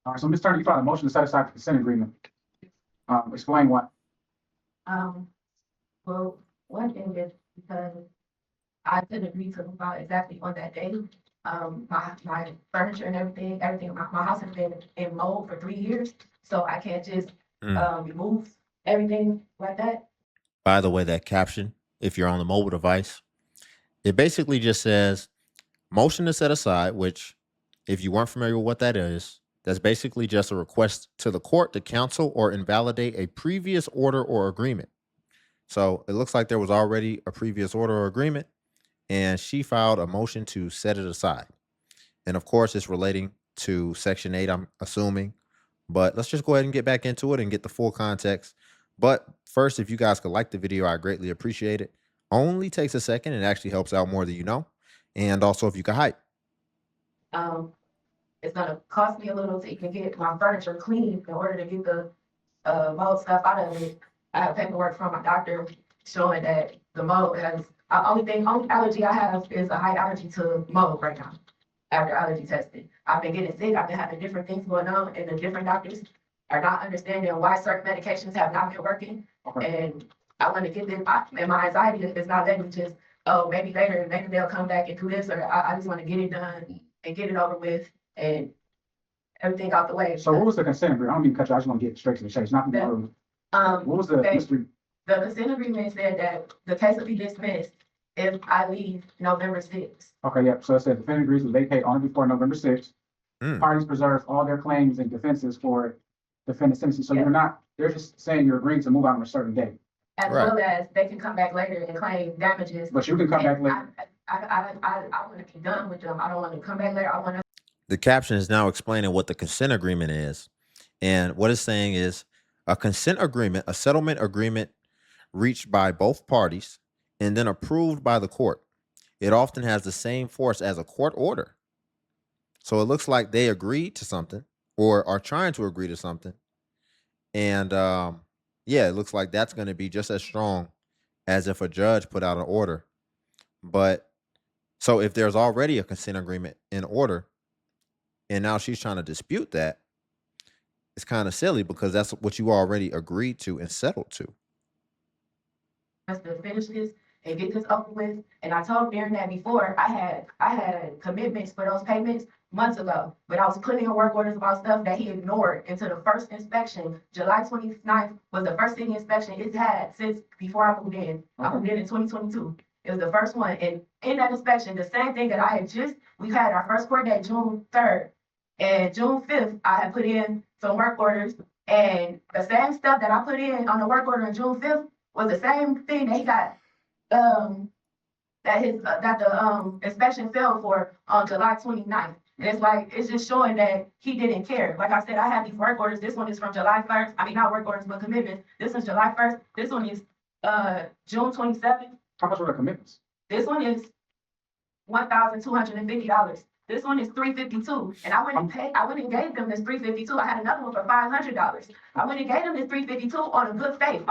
All right, so Ms. Turner, you filed a motion to set aside the consent agreement. Explain why. Well, one thing is because I couldn't agree to move out exactly on that day. My furniture and everything, my house has been in mold for 3 years, so I can't just, remove everything like that. By the way, that caption, if you're on the mobile device, it basically just says motion to set aside, which, if you weren't familiar with what that is, that's basically just a request to the court to cancel or invalidate a previous order or agreement. So it looks like there was already a previous order or agreement, and she filed a motion to set it aside. And of course, it's relating to Section 8, I'm assuming. But let's just go ahead and get back into it and get the full context. But first, if you guys could like the video, I greatly appreciate it. Only takes a second. It actually helps out more than you know. And also, if you could hype. It's gonna cost me a little to even get my furniture clean in order to get the mold stuff out of it. I have paperwork from my doctor showing that the mold has, only allergy I have is a high allergy to mold right now. After allergy testing, I've been getting sick. I've been having different things going on, and the different doctors are not understanding why certain medications have not been working. Okay. And I want to get this, and my anxiety is not letting me just, oh, maybe later, maybe they'll come back and do this, or I just want to get it done and get it over with and everything out the way. So what was the consent agreement? I don't mean to cut you, I just want to get straight to the chase, not to be rude. What was the okay. history? The consent agreement said that the case will be dismissed if I leave November 6th. Okay, yeah, so it said defendant agrees to vacate on or before November 6th. Parties preserve all their claims and defenses for defendant's sentencing. So they're just saying you're agreeing to move out on a certain date. As well as they can come back later and claim damages. But you can come back later. I want to be done with them. I don't want to come back later. I want to. The caption is now explaining what the consent agreement is. And what it's saying is a consent agreement, a settlement agreement reached by both parties and then approved by the court. It often has the same force as a court order. So it looks like they agreed to something or are trying to agree to something. And yeah, it looks like that's going to be just as strong as if a judge put out an order. But so if there's already a consent agreement in order and now she's trying to dispute that, it's kind of silly because that's what you already agreed to and settled to. To finish this and get this over with. And I told Darren that before I had commitments for those payments months ago, but I was putting in work orders about stuff that he ignored until the first inspection. July 29th was the first city inspection it's had since before I moved in. I moved in 2022. It was the first one. And in that inspection, the same thing that we had our first court date, June 3rd. And June 5th, I had put in some work orders. And the same stuff that I put in on the work order on June 5th was the same thing that he got, that the inspection failed for on July 29th. And it's like, it's just showing that he didn't care. Like I said, I have these work orders. This one is from July 1st. I mean, not work orders, but commitments. This one's July 1st. This one is June 27th. How much were the commitments? This one is $1,250. This one is $352. And I went and gave them this $352. I had another one for $500. I went and gave them this $352 on a good faith,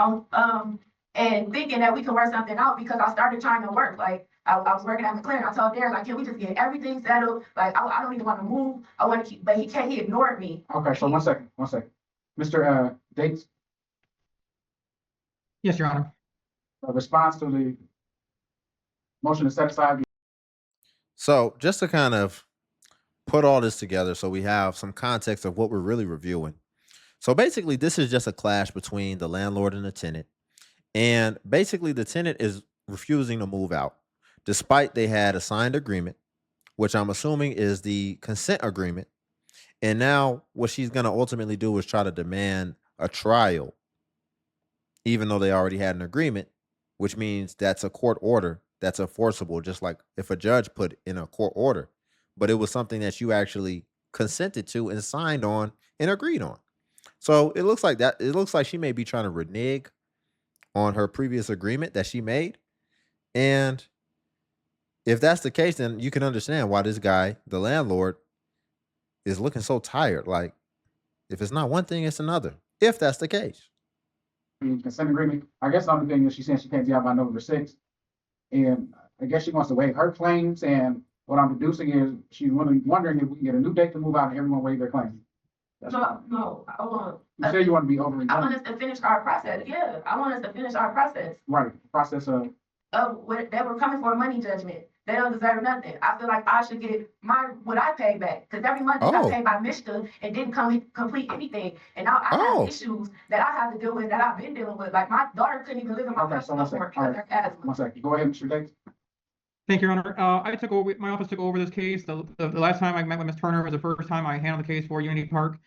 and thinking that we could work something out because I started trying to work. Like I was working at McLaren. I told Darren, like, can we just get everything settled? Like I don't even want to move. I want to keep, but he can't. He ignored me. Okay, so one second. Mr. Dates, Yes, Your Honor. a response to the motion to set aside. So just to kind of put all this together so we have some context of what we're really reviewing. So basically, this is just a clash between the landlord and the tenant. And basically, the tenant is refusing to move out, despite they had a signed agreement, which I'm assuming is the consent agreement. And now what she's going to ultimately do is try to demand a trial, even though they already had an agreement, which means that's a court order that's enforceable, just like if a judge put in a court order. But it was something that you actually consented to and signed on and agreed on. So it looks like that. It looks like she may be trying to renege on her previous agreement that she made. And if that's the case, then you can understand why this guy, the landlord, is looking so tired. Like, if it's not one thing, it's another, if that's the case. Consent agreement. I guess the only thing is she's saying she can't be out by November 6th. And I guess she wants to waive her claims. And what I'm deducing is she's wondering if we can get a new date to move out and everyone waive their claims. No, I want. You say you want to be over and I want done. us to finish our process. Yeah, I want us to finish our process. Right, process of, What they were coming for a money judgment. They don't deserve nothing. I feel like I should get what I paid back. Because every month I got Oh, paid by Mr. and didn't complete anything. And now I have oh, issues that I have to deal with that I've been dealing with. Like my daughter couldn't even live in my okay, house so no one more second, because all of right, her asthma. one second, go ahead, Mr. Davis. Thank you, Your Honor. My office took over this case. The last time I met with Ms. Turner was the first time I handled the case for Unity Park.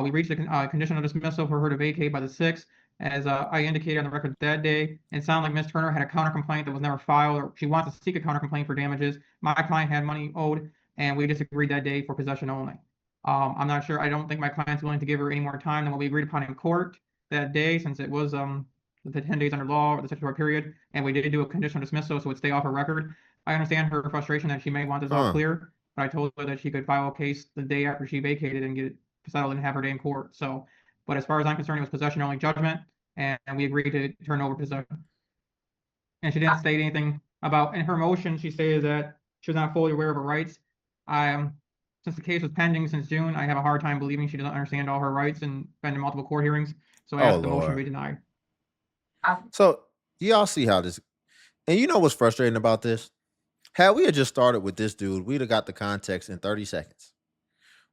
We reached a conditional dismissal for her to vacate by the 6th, as I indicated on the record that day. It sounded like Ms. Turner had a counter complaint that was never filed, or she wants to seek a counter complaint for damages. My client had money owed, and we disagreed that day for possession only. I'm not sure. I don't think my client's willing to give her any more time than what we agreed upon in court that day, since it was the 10 days under law or the statutory period, and we did do a conditional dismissal, so it stay off her record. I understand her frustration that she may want this all huh. clear, but I told her that she could file a case the day after she vacated and get it settled and have her day in court. So, but as far as I'm concerned, it was possession only judgment, and we agreed to turn over possession. And she didn't state anything about, in her motion, she stated that she was not fully aware of her rights. Since the case was pending since June, I have a hard time believing she doesn't understand all her rights and been in multiple court hearings. So I Oh, asked that the motion be Lord. denied. So y'all see how this, and you know what's frustrating about this? Had we had just started with this dude, we'd have got the context in 30 seconds.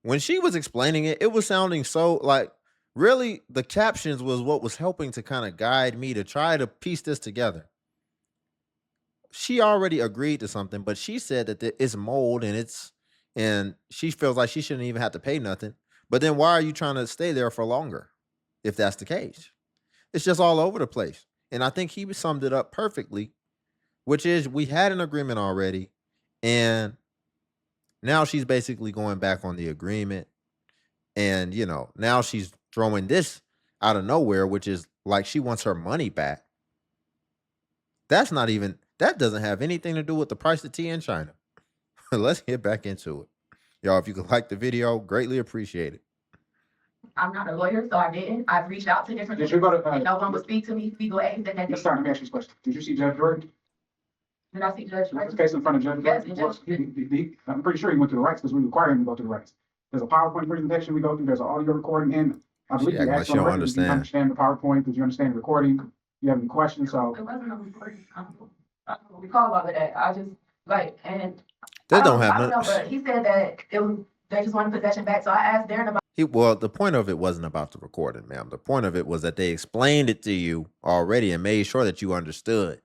When she was explaining it, it was sounding so like really the captions was what was helping to kind of guide me to try to piece this together. She already agreed to something, but she said that it's mold and she feels like she shouldn't even have to pay nothing. But then why are you trying to stay there for longer if that's the case? It's just all over the place. And I think he summed it up perfectly, which is we had an agreement already, and now she's basically going back on the agreement. And, now she's throwing this out of nowhere, which is like she wants her money back. That doesn't have anything to do with the price of tea in China. Let's get back into it. Y'all, if you could like the video, greatly appreciate it. I'm not a lawyer, so I didn't. I've reached out to different Did you go to, and no one would speak to me. Legal aid that Ms. Turner, let me ask you this question. Did you see Judge Jordan? Did I see Judge? Was the case in front of Judge Yes, Jordan? and Judge- I'm pretty sure he went through the rights because we require him to go through the rights. There's a PowerPoint presentation we go through, there's an audio recording, and I believe She you acting like asked she on the don't record, did you understand. understand the PowerPoint, did you understand the recording? Do you have any questions? So, It wasn't a recording. I don't recall all of that. I just and That don't I have don't no. know, but he said that they just wanted possession back. So I asked Darren about. Well, the point of it wasn't about the recording, ma'am. The point of it was that they explained it to you already and made sure that you understood.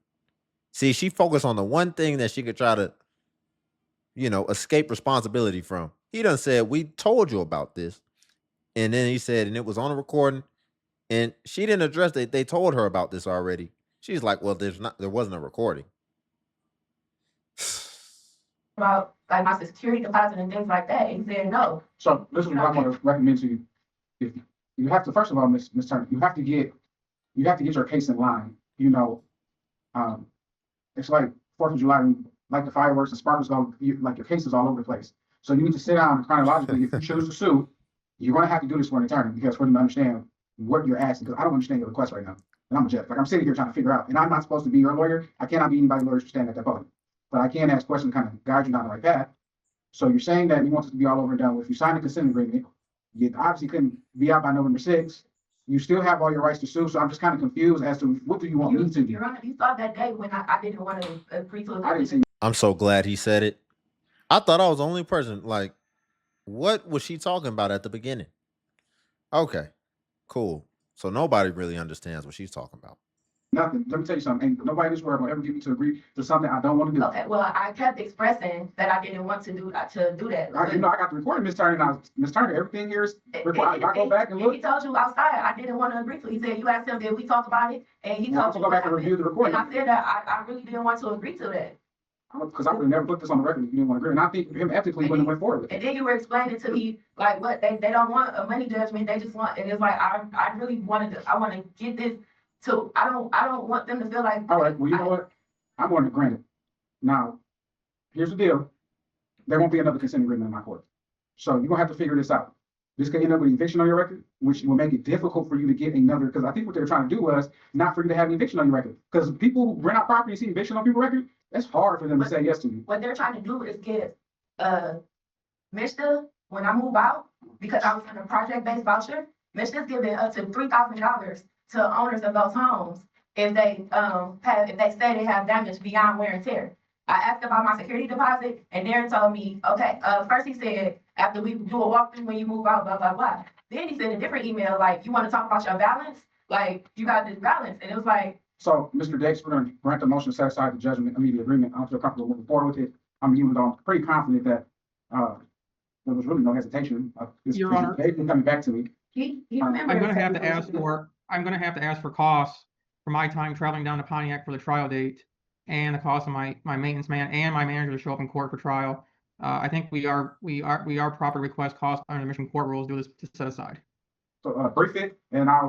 See, she focused on the one thing that she could try to, escape responsibility from. He done said, we told you about this. And then he said, and it was on a recording. And she didn't address it. They told her about this already. She's like, well, there wasn't a recording. About like my security deposit and things like that. And he said no. So this is what I want to recommend to you. If you have to, first of all, Ms. Turner, you have to get your case in line. It's like 4th of July, like the fireworks and sparkles go, like your case is all over the place. So you need to sit down chronologically. If you choose to sue, you're going to have to do this for an attorney because for them to understand what you're asking, because I don't understand your request right now. And I'm a judge. Like I'm sitting here trying to figure out, and I'm not supposed to be your lawyer. I cannot be anybody's lawyer to stand at that podium. But I can ask questions to kind of guide you down the right path. So you're saying that you want this to be all over and done with. You signed a consent agreement. You obviously couldn't be out by November 6th. You still have all your rights to sue. So I'm just kind of confused as to what do you want me to do? Your Honor, you saw that day when I didn't want to agree to it. I didn't see. I'm so glad he said it. I thought I was the only person. Like, what was she talking about at the beginning? Okay, cool. So nobody really understands what she's talking about. Nothing. Let me tell you something. Ain't nobody in this world will ever get me to agree to something I don't want to do. Okay, well, I kept expressing that I didn't want to do that. I got the recording, Ms. Turner. Now, Ms. Turner, everything here is recorded. I go back and look. He told you outside, I didn't want to agree to it. He said, you asked him, did we talk about it? And he Well, told I'll you. go back and review the recording. And I said that I really didn't want to agree to that. Because I would have never put this on the record if you didn't want to agree. And I think him ethically wouldn't have went forward with it. And then you were explaining to me, like, what, they don't want a money judgment, they just want, and it's like, I really wanted to, I want to get this to, I don't want them to feel like. All right, well, you know what? I'm going to grant it. Now, here's the deal. There won't be another consent agreement in my court. So you're going to have to figure this out. This could end up with eviction on your record, which will make it difficult for you to get another, because I think what they were trying to do was not for you to have an eviction on your record. Because people who rent out property and see eviction on people's record, that's hard for them to say yes to you. What they're trying to do is get, Mr. when I move out, because I was in a project-based voucher, Michigan's giving up to $3,000 to owners of those homes if they, if they say they have damage beyond wear and tear. I asked about my security deposit, and Darren told me, okay, first he said, after we do a walkthrough when you move out, blah, blah, blah. Then he said a different email, like, you wanna talk about your balance? Like, you got this balance, and it was like, So, Mr. Davis, we're gonna grant the motion to set aside the judgment, I mean, the agreement. I don't feel comfortable moving forward with it. I'm even though I'm pretty confident that, there was really no hesitation. Your Honor. They've been coming back to me. he I'm remembered. gonna have to ask for costs for my time traveling down to Pontiac for the trial date, and the cost of my maintenance man and my manager to show up in court for trial. I think we are proper to request costs under the Michigan court rules, do this to set aside. So, brief it and I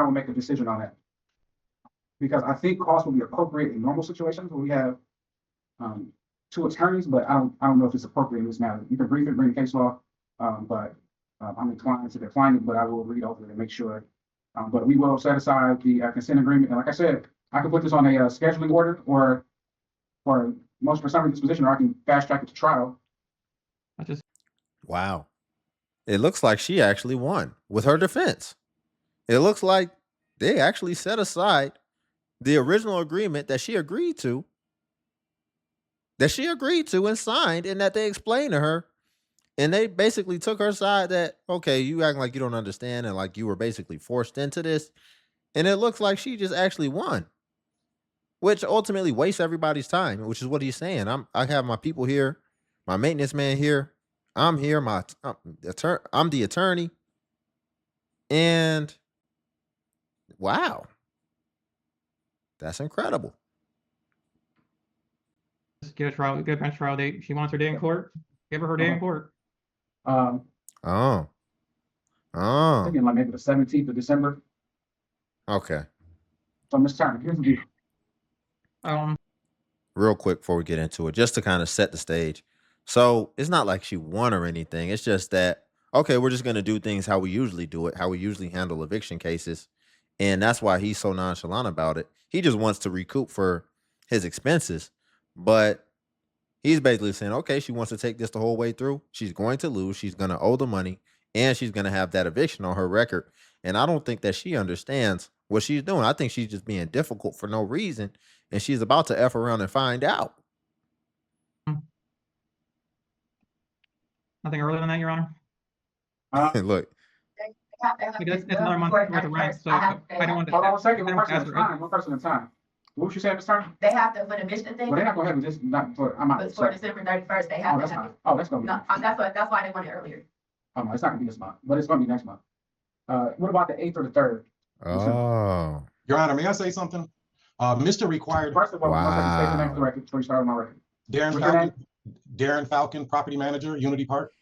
will make a decision on that. Because I think costs will be appropriate in normal situations where we have, two attorneys, but I don't know if it's appropriate in this matter. You can brief it, bring the case law, but I'm inclined to decline it, but I will read over it and make sure. But we will set aside the consent agreement. And like I said, I can put this on a scheduling order or motion for summary disposition, or I can fast track it to trial. Wow. It looks like she actually won with her defense. It looks like they actually set aside the original agreement that she agreed to and signed, and that they explained to her. And they basically took her side that, okay, you acting like you don't understand and like you were basically forced into this. And it looks like she just actually won, which ultimately wastes everybody's time, which is what he's saying. I have my people here, my maintenance man here. I'm here, I'm the attorney. And wow, that's incredible. Just get a bench trial date. She wants her day in court. Give her day in court. I'm thinking like maybe the 17th of December. Okay. So, Ms. Turner, here's the deal. Real quick before we get into it, just to kind of set the stage. So it's not like she won or anything. It's just that, okay, we're just going to do things how we usually do it, how we usually handle eviction cases. And that's why he's so nonchalant about it. He just wants to recoup for his expenses. But he's basically saying, okay, she wants to take this the whole way through. She's going to lose. She's going to owe the money. And she's going to have that eviction on her record. And I don't think that she understands what she's doing. I think she's just being difficult for no reason. And she's about to F around and find out. Nothing earlier than that, Your Honor? Look. That's another month worth of rent, so I don't want to. Hold on a second, one person at a time. What was you saying, Ms. Turner? They have to, for the eviction thing, Well, they're not gonna have it just, not for, I'm out. but for December 31st, they Oh, have to that's have not, it. oh, that's gonna be, No, that's why they want it earlier. oh, no, it's not gonna be this month, but it's gonna be next month. What about the 8th or the 3rd? Oh. Your Honor, may I say something? Mr. Required, First of all, one second, state your name Wow. for the record before you start on my record. Darren What's your name? Falcon, Darren Falcon, property manager, Unity Park.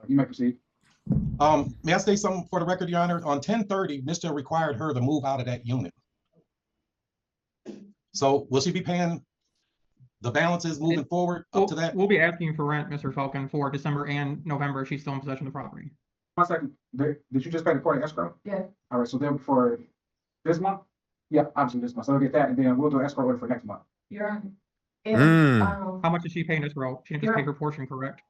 You may proceed. May I say something for the record, Your Honor? On 10/30, Mr. required her to move out of that unit. So will she be paying the balances moving forward up to that? We'll be asking for rent, Mr. Falcon, for December and November if she's still in possession of the property. 1 second, did you just pay the court escrow? Yeah. All right, so then for this month? Yeah, obviously this month, so we'll get that, and then we'll do an escrow order for next month. You're on. How much is she paying this row? She didn't just pay her portion, correct?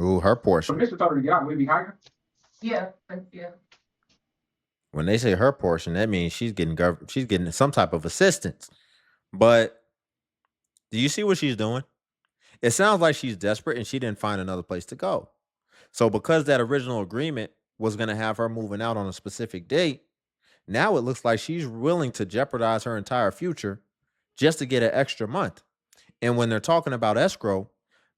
Ooh, her So portion. Mr. told her to get out, will it be higher? Yeah. When they say her portion, that means she's getting some type of assistance. But do you see what she's doing? It sounds like she's desperate and she didn't find another place to go. So because that original agreement was going to have her moving out on a specific date, now it looks like she's willing to jeopardize her entire future just to get an extra month. And when they're talking about escrow,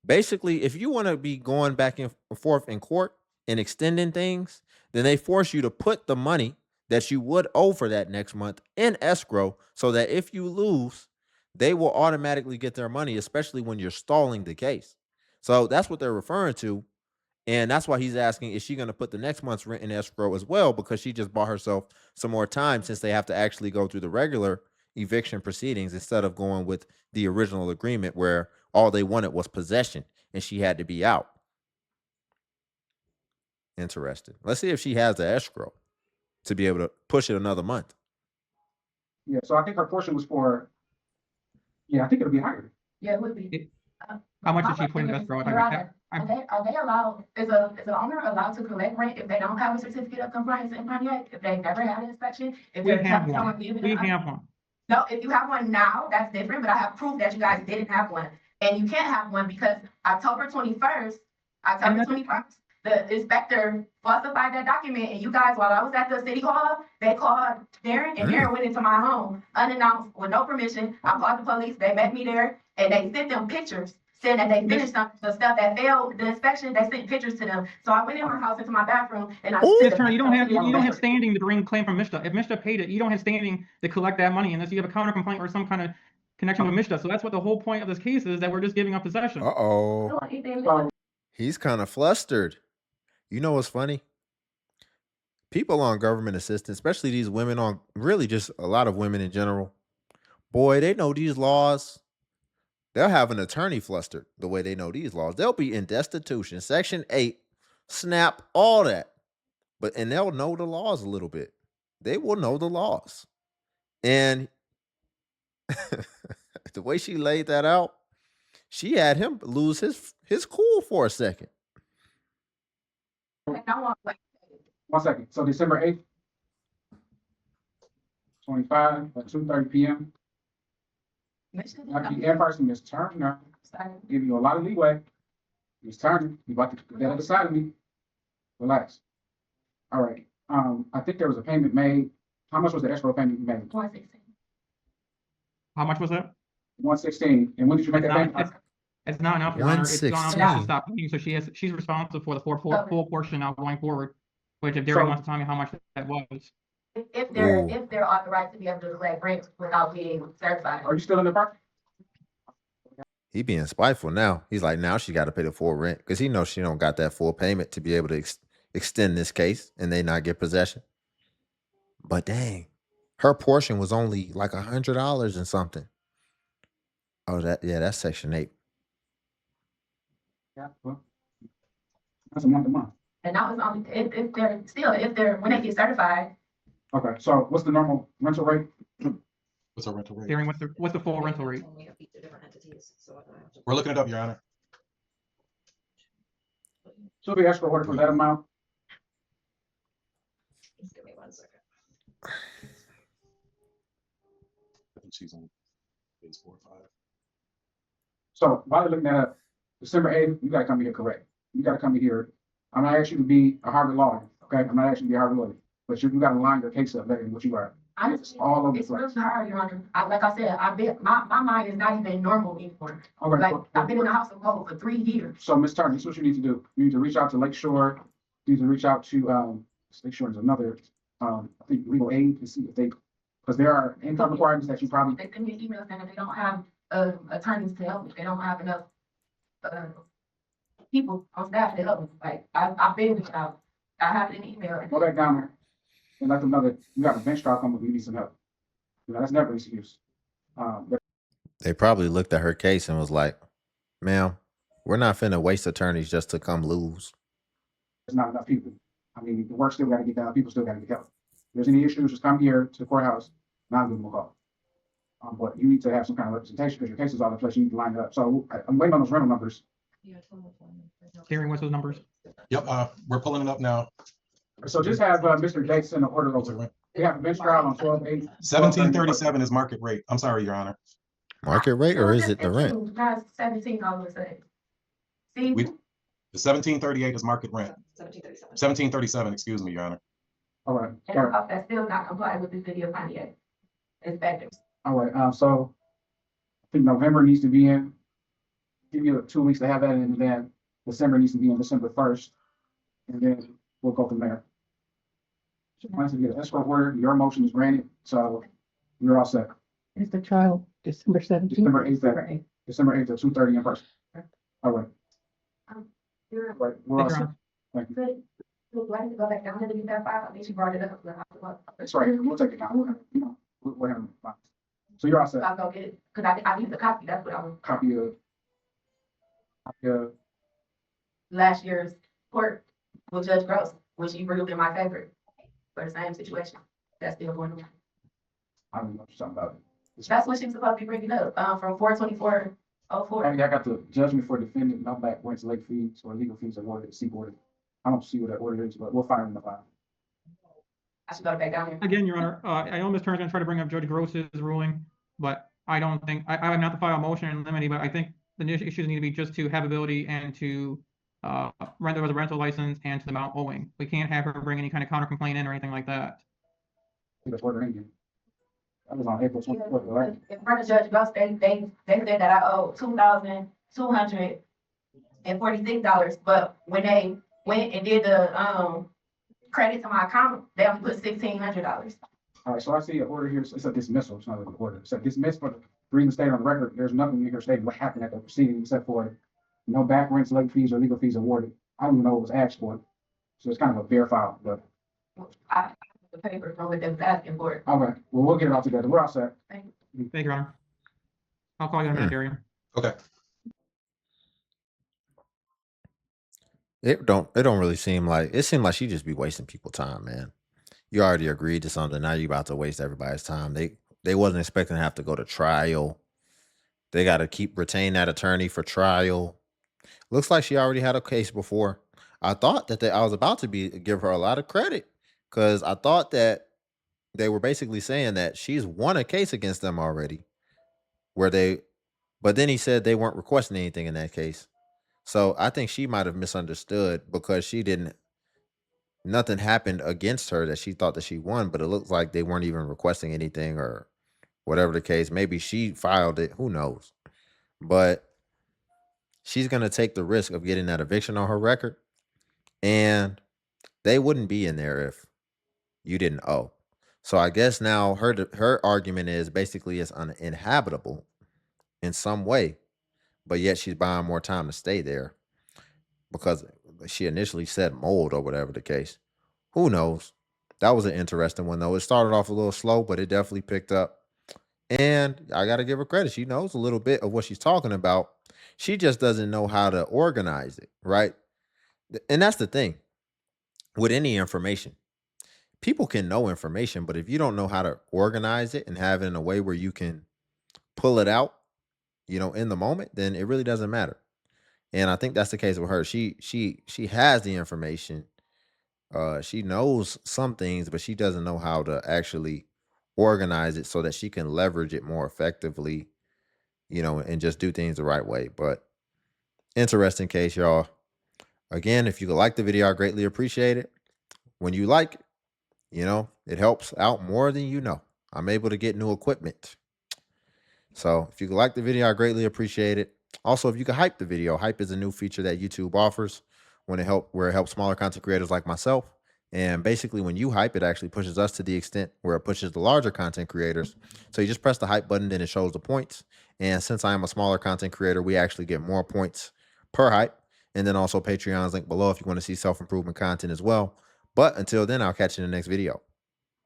basically, if you want to be going back and forth in court and extending things, then they force you to put the money that you would owe for that next month in escrow so that if you lose, they will automatically get their money, especially when you're stalling the case. So that's what they're referring to. And that's why he's asking, is she going to put the next month's rent in escrow as well? Because she just bought herself some more time since they have to actually go through the regular eviction proceedings instead of going with the original agreement where all they wanted was possession and she had to be out. Interesting. Let's see if she has the escrow to be able to push it another month. Yeah, so I think her portion was for, yeah, I think it'll be higher. Yeah, it would be. How much did she put in escrow? Are they allowed, is the owner allowed to collect rent if they don't have a certificate of compliance in Pontiac? If they've never had an inspection? If We they're have telling someone one. leaving We it? have one. No, if you have one now, that's different, but I have proof that you guys didn't have one. And you can't have one because October 21st, the inspector falsified that document, and you guys, while I was at the city hall, they called Darren, and Darren went into my home unannounced with no permission. I called the police, they met me there, and they sent them pictures saying that they finished the stuff that failed the inspection. They sent pictures to them. So I went in my house into my bathroom and I. Ms. Turner, you don't have standing to bring claim from Mishta. If Mishta paid it, you don't have standing to collect that money unless you have a counter complaint or some kind of connection with Mishta. So that's what the whole point of this case is, that we're just giving up possession. Uh-oh. He's kind of flustered. You know what's funny? People on government assistance, especially these women on, really just a lot of women in general, boy, they know these laws. They'll have an attorney flustered the way they know these laws. They'll be in destitution, Section 8, SNAP, all that. And they'll know the laws a little bit. They will know the laws. And the way she laid that out, she had him lose his cool for a second. 1 second. So December 8th, 25 at 2:30 p.m. Not be in person, Ms. Turner. Give you a lot of leeway. Ms. Turner, you about to get the other side of me. Relax. All right. I think there was a payment made. How much was the escrow payment you made? 116. How much was that? 116. And when did you make that payment? It's not enough, Your Honor. It's gone up. 116. Stop paying. So she's responsible for the full portion now going forward. Which, if Darren So- wants to tell me how much that was. If Ooh. they're authorized to be able to collect rent without being certified. Are you still in the park? He being spiteful now. He's like, now she got to pay the full rent because he knows she don't got that full payment to be able to extend this case and they not get possession. But dang, her portion was only like $100 and something. Oh, that's Section 8. Yeah. Well, that's a month to month. And that was only, if they're, when they get certified. Okay. So what's the normal rental rate? What's our rental rate? Darren, what's the full rental rate? We're looking it up, Your Honor. So the escrow order for that amount. Just give me 1 second. I think she's on page 4 or 5. So while you're looking at up, December 8th, you gotta come here correct. You gotta come here. I'm not asking you to be a Harvard lawyer, okay? I'm not asking you to be a Harvard lawyer, but you gotta line your case up better than what you are. It's all over the It's place. really hard, Your Honor. Like I said, my mind is not even normal anymore. Okay. Like, I've been in the house of code for 3 years. So Ms. Turner, this is what you need to do. You need to reach out to Lakeshore. You need to reach out to, Lakeshore is another, I think legal aid to see if they, because there are income requirements that you probably, They send me emails saying that they don't have, attorneys to help me. They don't have enough, people on staff to help me. Like, I've been reaching out. I have an email. go back down there and let them know that you got a bench trial coming, you need some help. You know, that's never an excuse. But They probably looked at her case and was like, ma'am, we're not finna waste attorneys just to come lose. there's not enough people. I mean, the work still gotta get done, people still gotta get help. If there's any issues, just come here to the courthouse, and I'll give them a call. But you need to have some kind of representation, because your case is all in place, you need to line it up. So I'm waiting on those rental numbers. Darren, what's those numbers? Yep, we're pulling it up now. So just have, Mr. Gates send an order What's the over. rent? We have a bench trial on 12/8. 1737 is market rate. I'm sorry, Your Honor. Market rate, or is it the rent? Not 17, I would say. See, We- The 1738 is market rent. 1737. 1737, excuse me, Your Honor. All right, and all right, that's still not compliant with the city of Pontiac inspectors. all right. So I think November needs to be in. Give you 2 weeks to have that in, and then December needs to be in December 1st. And then we'll go from there. Once you get an escrow order, your motion is granted, so you're all set. Is the trial December 17th? December 8th, December 8th at 2:30 in person. All right, You're right, we're all Thank you, Your set. Honor. Thank you. good. Do I need to go back down there to get that file? I think she brought it up. That's right, we'll take it down, you know, we'll have it. So you're all set. I'll go get it, because I need the copy. That's what I was, Copy of, last year's court with Judge Gross, which he ruled in my favor for the same situation. That's still going on. I don't know what you're talking about. That's what she's supposed to be bringing up, from 424 Oh, I four. mean, I got the judgment for defendant, no back rents, late fees, or legal fees awarded, C order. I don't see what that order is, but we'll find it in the file. I should go back down here. Again, Your Honor, I know Ms. Turner's gonna try to bring up Judge Gross's ruling, but I don't think, I'm not to file a motion in limine, but I think the issues need to be just to habitability and to render as a rental license and to the amount owing. We can't have her bring any kind of counter complaint in or anything like that. I think that's order in here. That was on April 24th, right? In front of Judge Gross, they said that I owe $2,246, but when they went and did the credit to my account, they only put $1,600. All right, so I see an order here, it's a dismissal, it's not an order, it's a dismiss for the reason stated on the record, there's nothing in here stating what happened at the proceeding except for no back rents, late fees, or legal fees awarded. I don't even know what was asked for, so it's kind of a bare file, but, I have the paper from what they was asking for. all right, well, we'll get it all together, we're all set. Thank you, Your Honor. I'll call you in a minute, Darian. Okay. It don't really seem like, it seemed like she just be wasting people time, man. You already agreed to something, now you about to waste everybody's time. They wasn't expecting to have to go to trial. They got to retain that attorney for trial. Looks like she already had a case before. I thought that I was about to give her a lot of credit, because I thought that they were basically saying that she's won a case against them already, but then he said they weren't requesting anything in that case. So I think she might have misunderstood, because nothing happened against her that she thought that she won, but it looks like they weren't even requesting anything or whatever the case. Maybe she filed it, who knows? But she's going to take the risk of getting that eviction on her record, and they wouldn't be in there if you didn't owe. So I guess now her argument is basically it's uninhabitable in some way, but yet she's buying more time to stay there because she initially said mold or whatever the case. Who knows? That was an interesting one, though. It started off a little slow, but it definitely picked up. And I got to give her credit. She knows a little bit of what she's talking about. She just doesn't know how to organize it, right? And that's the thing with any information. People can know information, but if you don't know how to organize it and have it in a way where you can pull it out, in the moment, then it really doesn't matter. And I think that's the case with her. She has the information. She knows some things, but she doesn't know how to actually organize it so that she can leverage it more effectively, and just do things the right way. But interesting case, y'all. Again, if you like the video, I greatly appreciate it. When you like it, it helps out more than you know. I'm able to get new equipment. So if you like the video, I greatly appreciate it. Also, if you could hype the video, hype is a new feature that YouTube offers where it helps smaller content creators like myself. And basically when you hype, it actually pushes us to the extent where it pushes the larger content creators. So you just press the hype button, then it shows the points. And since I am a smaller content creator, we actually get more points per hype. And then also Patreon's link below if you want to see self-improvement content as well. But until then, I'll catch you in the next video.